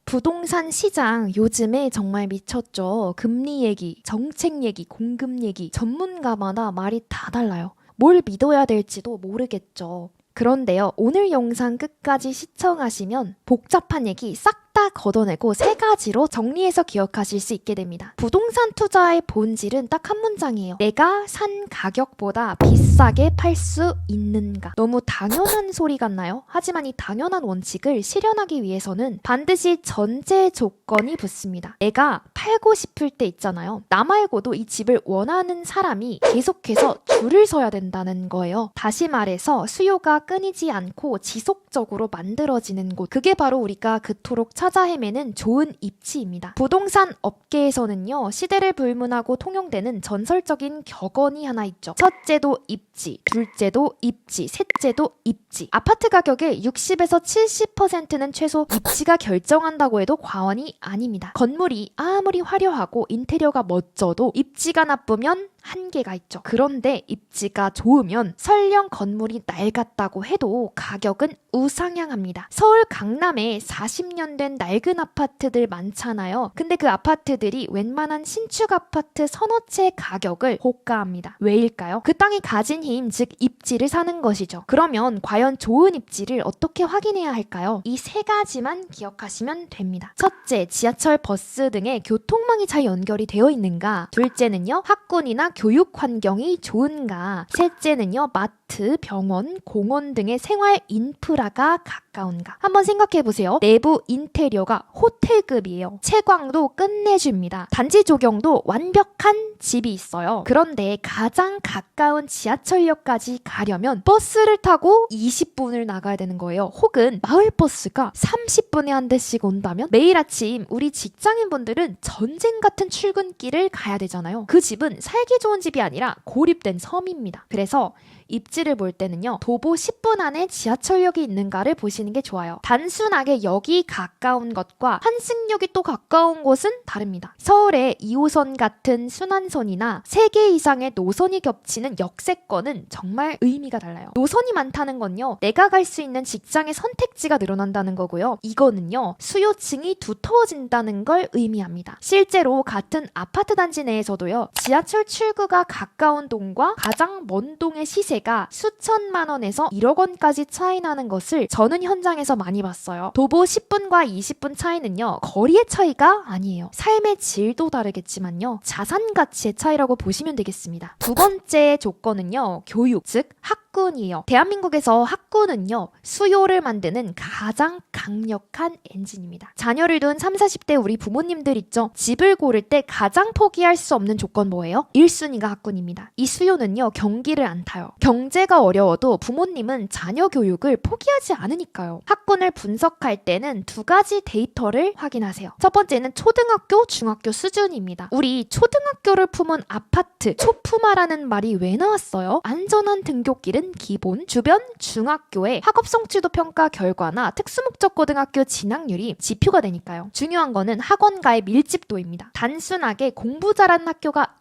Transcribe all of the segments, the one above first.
부동산 시장 요즘에 정말 미쳤죠. 금리 얘기, 정책 얘기, 공급 얘기, 전문가마다 말이 다 달라요. 뭘 믿어야 될지도 모르겠죠. 그런데요, 오늘 영상 끝까지 시청하시면 복잡한 얘기 싹 다 걷어내고 세 가지로 정리해서 기억하실 수 있게 됩니다. 부동산 투자의 본질은 딱 한 문장이에요. 내가 산 가격보다 비싸게 팔 수 있는가? 너무 당연한 소리 같나요? 하지만 이 당연한 원칙을 실현하기 위해서는 반드시 전제 조건이 붙습니다. 내가 팔고 싶을 때 있잖아요. 나 말고도 이 집을 원하는 사람이 계속해서 줄을 서야 된다는 거예요. 다시 말해서 수요가 끊이지 않고 지속적으로 만들어지는 곳. 그게 바로 우리가 그토록 찾아 헤매는 좋은 입지입니다. 부동산 업계에서는요, 시대를 불문하고 통용되는 전설적인 격언이 하나 있죠. 첫째도 입지, 둘째도 입지, 셋째도 입지. 아파트 가격의 60에서 70%는 최소 입지가 결정한다고 해도 과언이 아닙니다. 건물이 아무리 화려하고 인테리어가 멋져도 입지가 나쁘면 한계가 있죠. 그런데 입지가 좋으면 설령 건물이 낡았다고 해도 가격은 우상향합니다. 서울 강남에 40년 된 낡은 아파트들 많잖아요. 근데 그 아파트들이 웬만한 신축 아파트 서너 채의 가격을 호가합니다. 왜일까요? 그 땅이 가진 힘, 즉 입지를 사는 것이죠. 그러면 과연 좋은 입지를 어떻게 확인해야 할까요? 이 세 가지만 기억하시면 됩니다. 첫째, 지하철, 버스 등의 교통망이 잘 연결이 되어 있는가? 둘째는요, 학군이나 교육 환경이 좋은가? 셋째는요, 마트, 병원, 공원 등의 생활 인프라가 가까운가? 한번 생각해보세요. 내부 인테리어가 호텔급이에요. 채광도 끝내줍니다. 단지 조경도 완벽한 집이 있어요. 그런데 가장 가까운 지하철역까지 가려면 버스를 타고 20분을 나가야 되는 거예요. 혹은 마을버스가 30분에 한 대씩 온다면 매일 아침 우리 직장인분들은 전쟁 같은 출근길을 가야 되잖아요. 그 집은 살기 좋은 집이 아니라 고립된 섬입니다. 그래서 입지를 볼 때는요, 도보 10분 안에 지하철역이 있는가를 보시는 게 좋아요. 단순하게 역이 가까운 것과 환승역이 또 가까운 곳은 다릅니다. 서울의 2호선 같은 순환선이나 3개 이상의 노선이 겹치는 역세권은 정말 의미가 달라요. 노선이 많다는 건요, 내가 갈 수 있는 직장의 선택지가 늘어난다는 거고요. 이거는요, 수요층이 두터워진다는 걸 의미합니다. 실제로 같은 아파트 단지 내에서도요, 지하철 출구가 가까운 동과 가장 먼 동의 시세가 수천만 원에서 1억 원까지 차이 나는 것을 저는 현장에서 많이 봤어요. 도보 10분과 20분 차이는요, 거리의 차이가 아니에요. 삶의 질도 다르겠지만요, 자산 가치의 차이라고 보시면 되겠습니다. 두 번째 조건은요, 교육, 즉 학군이에요. 대한민국에서 학군은요, 수요를 만드는 가장 강력한 엔진입니다. 자녀를 둔 30, 40대 우리 부모님들 있죠? 집을 고를 때 가장 포기할 수 없는 조건 뭐예요? 1순위가 학군입니다. 이 수요는요, 경기를 안 타요. 경제가 어려워도 부모님은 자녀 교육을 포기하지 않으니까요. 학군을 분석할 때는 두 가지 데이터를 확인하세요. 첫 번째는 초등학교, 중학교 수준입니다. 우리 초등학교를 품은 아파트, 초품화라는 말이 왜 나왔어요? 안전한 등굣길은 기본, 주변 중학교의 학업 성취도 평가 결과나 특수목적 고등학교 진학률이 지표가 되니까요. 중요한 거는 학원가의 밀집도입니다. 단순하게 공부 잘하는 학교가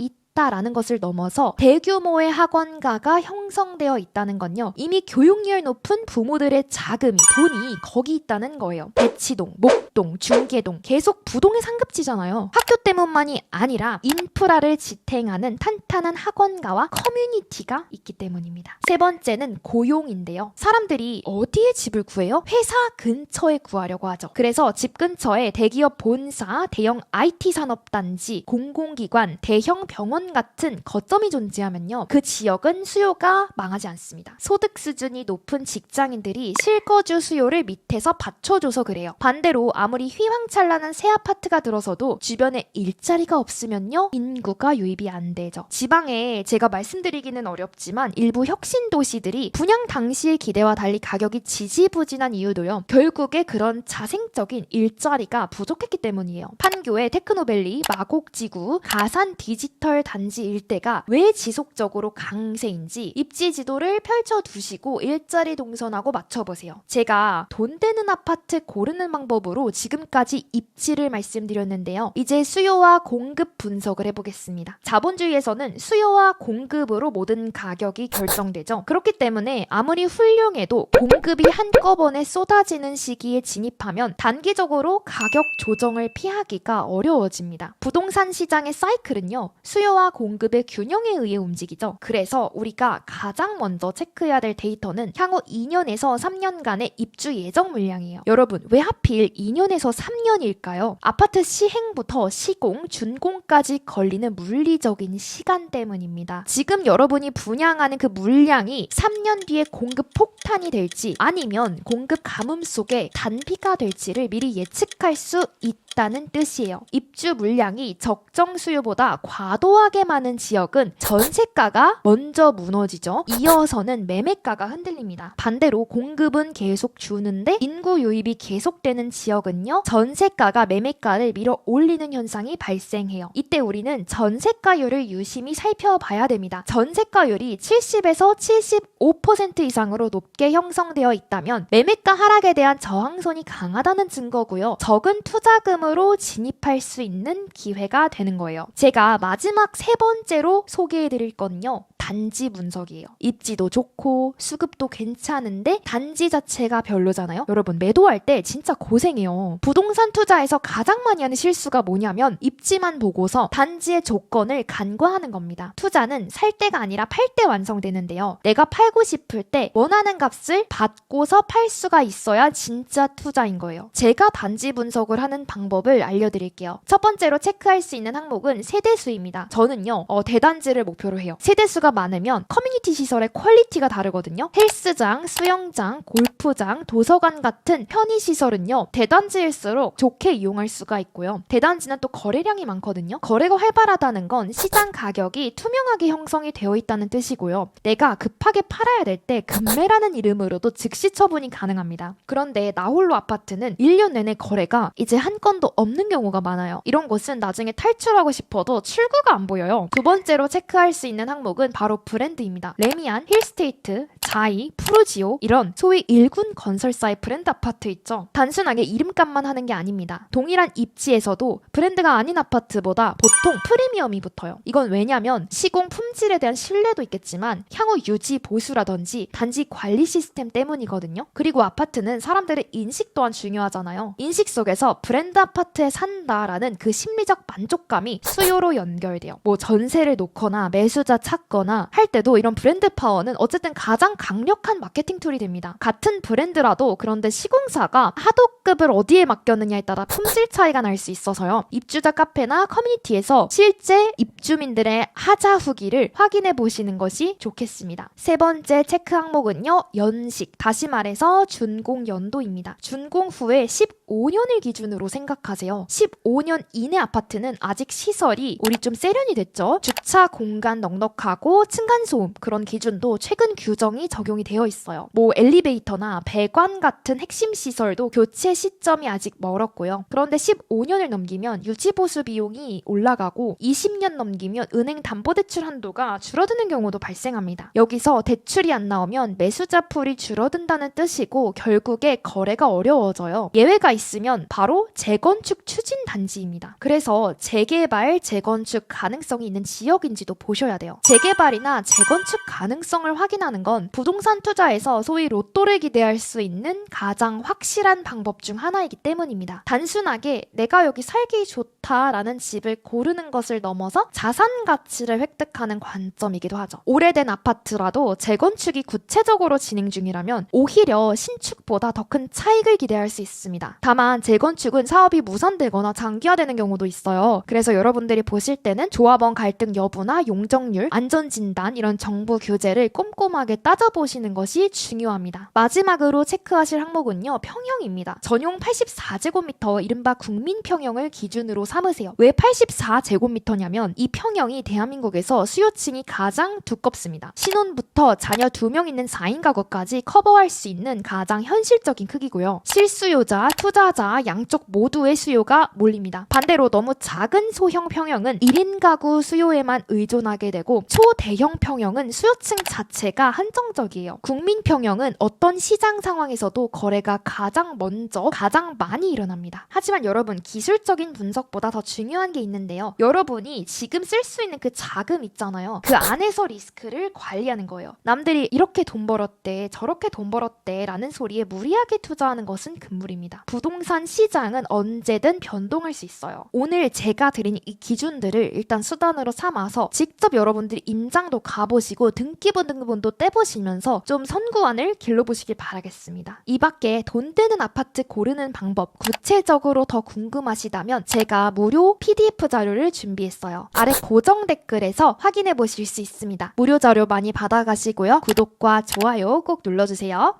라는 것을 넘어서 대규모의 학원가가 형성되어 있다는 건요, 이미 교육열 높은 부모들의 자금이, 돈이 거기 있다는 거예요. 대치동, 목동, 중계동 계속 부동의 상급지잖아요. 학교 때문만이 아니라 인프라를 지탱하는 탄탄한 학원가와 커뮤니티가 있기 때문입니다. 세 번째는 고용인데요. 사람들이 어디에 집을 구해요? 회사 근처에 구하려고 하죠. 그래서 집 근처에 대기업 본사, 대형 IT 산업단지, 공공기관, 대형 병원 같은 거점이 존재하면요, 그 지역은 수요가 망하지 않습니다. 소득 수준이 높은 직장인들이 실거주 수요를 밑에서 받쳐줘서 그래요. 반대로 아무리 휘황찬란한 새 아파트가 들어서도 주변에 일자리가 없으면요, 인구가 유입이 안 되죠. 지방에 제가 말씀드리기는 어렵지만 일부 혁신 도시들이 분양 당시의 기대와 달리 가격이 지지부진한 이유도요, 결국에 그런 자생적인 일자리가 부족했기 때문이에요. 판교의 테크노밸리, 마곡지구, 가산 디지털 단지 일대가 왜 지속적으로 강세인지 입지 지도를 펼쳐두시고 일자리 동선하고 맞춰보세요. 제가 돈 되는 아파트 고르는 방법으로 지금까지 입지를 말씀드렸는데요. 이제 수요와 공급 분석을 해보겠습니다. 자본주의에서는 수요와 공급으로 모든 가격이 결정되죠. 그렇기 때문에 아무리 훌륭해도 공급이 한꺼번에 쏟아지는 시기에 진입하면 단기적으로 가격 조정을 피하기가 어려워집니다. 부동산 시장의 사이클은요, 수요와 공급의 균형에 의해 움직이죠. 그래서 우리가 가장 먼저 체크해야 될 데이터는 향후 2년에서 3년간의 입주 예정 물량이에요. 여러분, 왜 하필 2년에서 3년일까요? 아파트 시행부터 시공, 준공까지 걸리는 물리적인 시간 때문입니다. 지금 여러분이 분양하는 그 물량이 3년 뒤에 공급 폭탄이 될지 아니면 공급 가뭄 속에 단비가 될지를 미리 예측할 수 있다는 뜻이에요. 입주 물량이 적정 수요보다 과도하게 많은 지역은 전세가가 먼저 무너지죠. 이어서는 매매가가 흔들립니다. 반대로 공급은 계속 주는데 인구 유입이 계속되는 지역은요, 전세가가 매매가를 밀어 올리는 현상이 발생해요. 이때 우리는 전세가율을 유심히 살펴봐야 됩니다. 전세가율이 70에서 75% 이상으로 높게 형성되어 있다면 매매가 하락에 대한 저항선이 강하다는 증거고요. 적은 투자금으로 진입할 수 있는 기회가 되는 거예요. 제가 마지막 세 번째로 소개해드릴 건요, 단지 분석이에요. 입지도 좋고 수급도 괜찮은데 단지 자체가 별로잖아요. 여러분, 매도할 때 진짜 고생해요. 부동산 투자에서 가장 많이 하는 실수가 뭐냐면 입지만 보고서 단지의 조건을 간과하는 겁니다. 투자는 살 때가 아니라 팔 때 완성되는데요. 내가 팔고 싶을 때 원하는 값을 받고서 팔 수가 있어야 진짜 투자인 거예요. 제가 단지 분석을 하는 방법을 알려드릴게요. 첫 번째로 체크할 수 있는 항목은 세대수입니다. 저는요, 대단지를 목표로 해요. 세대수가 많으면 커뮤니티 시설의 퀄리티가 다르거든요. 헬스장, 수영장, 골프장, 도서관 같은 편의시설은요, 대단지일수록 좋게 이용할 수가 있고요. 대단지는 또 거래량이 많거든요. 거래가 활발하다는 건 시장 가격이 투명하게 형성이 되어 있다는 뜻이고요. 내가 급하게 팔아야 될 때 급매라는 이름으로도 즉시 처분이 가능합니다. 그런데 나홀로 아파트는 1년 내내 거래가 이제 한 건도 없는 경우가 많아요. 이런 곳은 나중에 탈출하고 싶어도 출구가 안 보여요. 두 번째로 체크할 수 있는 항목은 바로 브랜드입니다. 레미안, 힐스테이트, 자이, 프루지오 이런 소위 일군 건설사의 브랜드 아파트 있죠. 단순하게 이름값만 하는 게 아닙니다. 동일한 입지에서도 브랜드가 아닌 아파트보다 보통 프리미엄이 붙어요. 이건 왜냐면 시공 품질에 대한 신뢰도 있겠지만 향후 유지 보수라든지 단지 관리 시스템 때문이거든요. 그리고 아파트는 사람들의 인식 또한 중요하잖아요. 인식 속에서 브랜드 아파트에 산다라는 그 심리적 만족감이 수요로 연결돼요. 뭐 전세를 놓거나 매수자 찾거나 할 때도 이런 브랜드 파워는 어쨌든 가장 강력한 마케팅 툴이 됩니다. 같은 브랜드라도 그런데 시공사가 하도급을 어디에 맡겼느냐에 따라 품질 차이가 날 수 있어서요. 입주자 카페나 커뮤니티에서 실제 입주민들의 하자 후기를 확인해 보시는 것이 좋겠습니다. 세 번째 체크 항목은요, 연식, 다시 말해서 준공 연도입니다. 준공 후에 15년을 기준으로 생각하세요. 15년 이내 아파트는 아직 시설이 우리 좀 세련이 됐죠. 주차 공간 넉넉하고 층간소음 그런 기준도 최근 규정이 적용이 되어 있어요. 뭐 엘리베이터나 배관 같은 핵심 시설도 교체 시점이 아직 멀었고요. 그런데 15년을 넘기면 유지보수 비용이 올라가고 20년 넘기면 은행 담보대출 한도가 줄어드는 경우도 발생합니다. 여기서 대출이 안 나오면 매수자 풀이 줄어든다는 뜻이고 결국에 거래가 어려워져요. 예외가 있으면 바로 재건축 추진 단지입니다. 그래서 재개발, 재건축 가능성이 있는 지역인지도 보셔야 돼요. 재개발이나 재건축 가능성을 확인하는 건 부동산 투자에서 소위 로또를 기대할 수 있는 가장 확실한 방법 중 하나이기 때문입니다. 단순하게 내가 여기 살기 좋다라는 집을 고르는 것을 넘어서 자산 가치를 획득하는 관점이기도 하죠. 오래된 아파트라도 재건축이 구체적으로 진행 중이라면 오히려 신축보다 더 큰 차익을 기대할 수 있습니다. 다만 재건축은 사업이 무산되거나 장기화되는 경우도 있어요. 그래서 여러분들이 보실 때는 조합원 갈등 여부나 용적률, 안전진단 이런 정부 규제를 꼼꼼하게 따져 따져보시는 것이 중요합니다. 마지막으로 체크하실 항목은요, 평형입니다. 전용 84제곱미터 이른바 국민평형을 기준으로 삼으세요. 왜 84제곱미터냐면 이 평형이 대한민국에서 수요층이 가장 두껍습니다. 신혼부터 자녀 2명 있는 4인 가구까지 커버할 수 있는 가장 현실적인 크기고요. 실수요자, 투자자 양쪽 모두의 수요가 몰립니다. 반대로 너무 작은 소형 평형은 1인 가구 수요에만 의존하게 되고 초대형 평형은 수요층 자체가 한정적이에요. 국민 평형은 어떤 시장 상황에서도 거래가 가장 먼저 가장 많이 일어납니다. 하지만 여러분, 기술적인 분석보다 더 중요한 게 있는데요. 여러분이 지금 쓸 수 있는 그 자금 있잖아요. 그 안에서 리스크를 관리하는 거예요. 남들이 이렇게 돈 벌었대, 저렇게 돈 벌었대 라는 소리에 무리하게 투자하는 것은 금물입니다. 부동산 시장은 언제든 변동할 수 있어요. 오늘 제가 드린 이 기준들을 일단 수단으로 삼아서 직접 여러분들이 임장도 가보시고 등기부등본도 떼보시면서 좀 선구안을 길러보시길 바라겠습니다. 이 밖에 돈 되는 아파트 고르는 방법 구체적으로 더 궁금하시다면 제가 무료 PDF 자료를 준비했어요. 아래 고정 댓글에서 확인해 보실 수 있습니다. 무료 자료 많이 받아가시고요. 구독과 좋아요 꼭 눌러주세요.